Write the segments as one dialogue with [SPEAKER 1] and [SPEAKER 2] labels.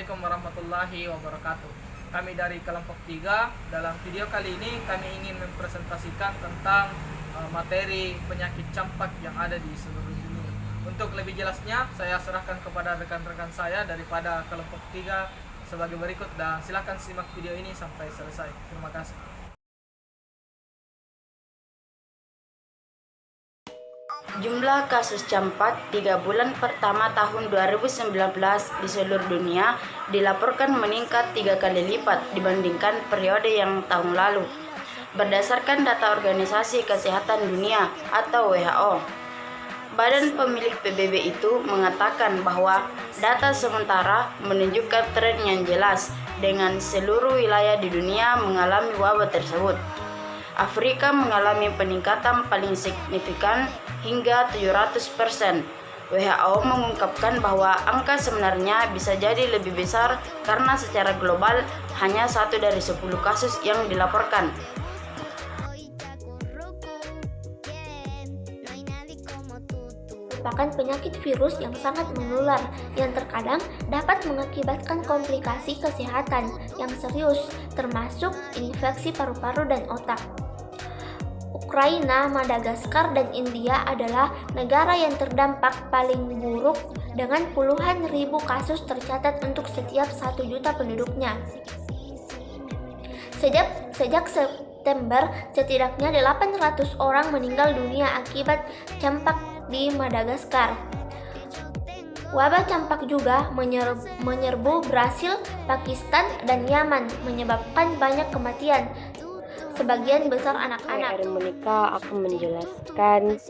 [SPEAKER 1] Assalamualaikum warahmatullahi wabarakatuh. Kami dari kelompok 3. Dalam video kali ini kami ingin mempresentasikan tentang materi penyakit campak yang ada di seluruh dunia. Untuk lebih jelasnya, saya serahkan kepada rekan-rekan saya daripada kelompok 3 sebagai berikut, dan silakan simak video ini sampai selesai. Terima kasih.
[SPEAKER 2] Jumlah kasus campak 3 bulan pertama tahun 2019 di seluruh dunia dilaporkan meningkat 3 kali lipat dibandingkan periode yang tahun lalu. Berdasarkan data Organisasi Kesehatan Dunia atau WHO, Badan Pemilik PBB itu mengatakan bahwa data sementara menunjukkan tren yang jelas dengan seluruh wilayah di dunia mengalami wabah tersebut. Afrika mengalami peningkatan paling signifikan hingga 700%. WHO mengungkapkan bahwa angka sebenarnya bisa jadi lebih besar karena secara global hanya 1 dari 10 kasus yang dilaporkan.
[SPEAKER 3] Merupakan penyakit virus yang sangat menular yang terkadang dapat mengakibatkan komplikasi kesehatan yang serius, termasuk infeksi paru-paru dan otak. Ukraina, Madagaskar, dan India adalah negara yang terdampak paling buruk dengan puluhan ribu kasus tercatat untuk setiap 1 juta penduduknya. Sejak September, setidaknya 800 orang meninggal dunia akibat campak di Madagaskar. Wabah campak juga menyerbu Brasil, Pakistan, dan Yaman, menyebabkan banyak kematian, sebagian besar anak-anak.
[SPEAKER 4] Erin Monika akan menjelaskan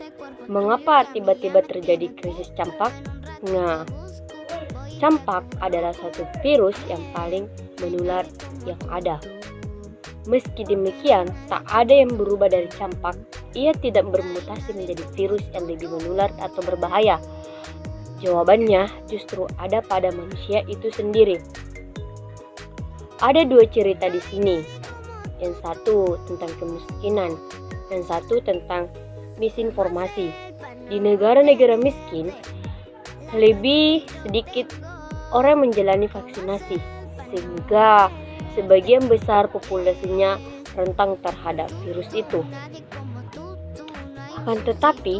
[SPEAKER 4] mengapa tiba-tiba terjadi krisis campak. Nah, campak adalah satu virus yang paling menular yang ada. Meski demikian, tak ada yang berubah dari campak. Ia tidak bermutasi menjadi virus yang lebih menular atau berbahaya. Jawabannya justru ada pada manusia itu sendiri. Ada 2 cerita di sini. Yang satu tentang kemiskinan, yang satu tentang misinformasi. Di negara-negara miskin, lebih sedikit orang menjalani vaksinasi, sehingga sebagian besar populasinya rentan terhadap virus itu. Akan tetapi,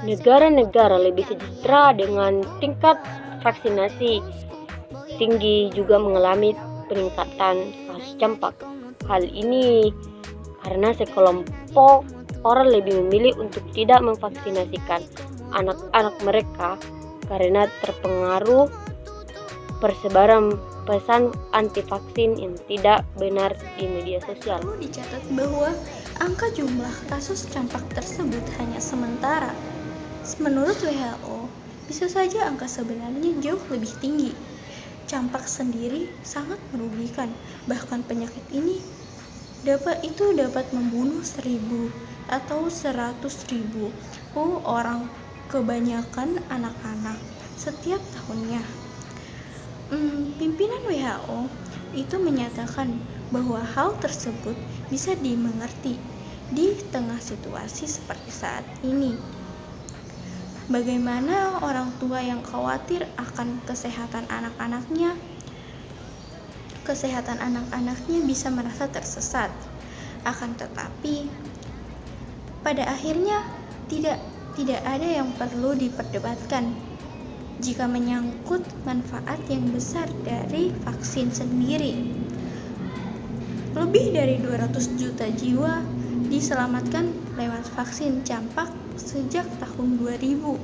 [SPEAKER 4] negara-negara lebih sejahtera dengan tingkat vaksinasi tinggi juga mengalami peningkatan kasus campak. Hal ini karena sekelompok orang lebih memilih untuk tidak memvaksinasikan anak-anak mereka karena terpengaruh persebaran pesan anti vaksin yang tidak benar di media sosial.
[SPEAKER 5] Perlu dicatat bahwa angka jumlah kasus campak tersebut hanya sementara. Menurut WHO, bisa saja angka sebenarnya jauh lebih tinggi. Campak sendiri sangat merugikan, bahkan penyakit ini dapat membunuh 1.000 atau 100.000 orang, kebanyakan anak-anak, setiap tahunnya. Pimpinan WHO itu menyatakan bahwa hal tersebut bisa dimengerti di tengah situasi seperti saat ini. Bagaimana orang tua yang khawatir akan kesehatan anak-anaknya bisa merasa tersesat. Akan tetapi, pada akhirnya tidak ada yang perlu diperdebatkan jika menyangkut manfaat yang besar dari vaksin sendiri. Lebih dari 200 juta jiwa diselamatkan lewat vaksin campak sejak tahun 2000.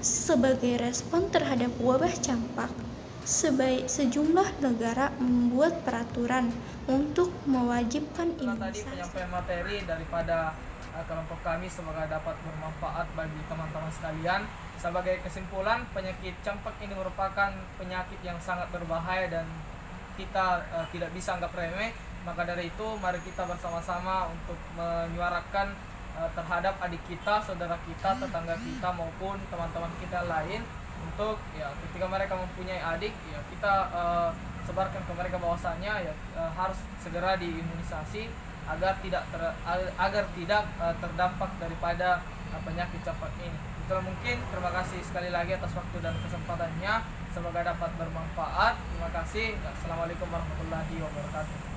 [SPEAKER 5] Sebagai respon terhadap wabah campak, sejumlah negara membuat peraturan untuk mewajibkan imunisasi.
[SPEAKER 1] Tadi penyampaian materi daripada kelompok kami semoga dapat bermanfaat bagi teman-teman sekalian. Sebagai kesimpulan, penyakit campak ini merupakan penyakit yang sangat berbahaya dan kita tidak bisa anggap remeh. Maka dari itu, mari kita bersama-sama untuk menyuarakan terhadap adik kita, saudara kita, tetangga kita maupun teman-teman kita lain, untuk ketika mereka mempunyai adik, kita sebarkan ke mereka bahwasanya harus segera diimunisasi agar tidak terdampak daripada penyakit campak ini. Itulah mungkin, terima kasih sekali lagi atas waktu dan kesempatannya, semoga dapat bermanfaat. Terima kasih. Assalamualaikum warahmatullahi wabarakatuh.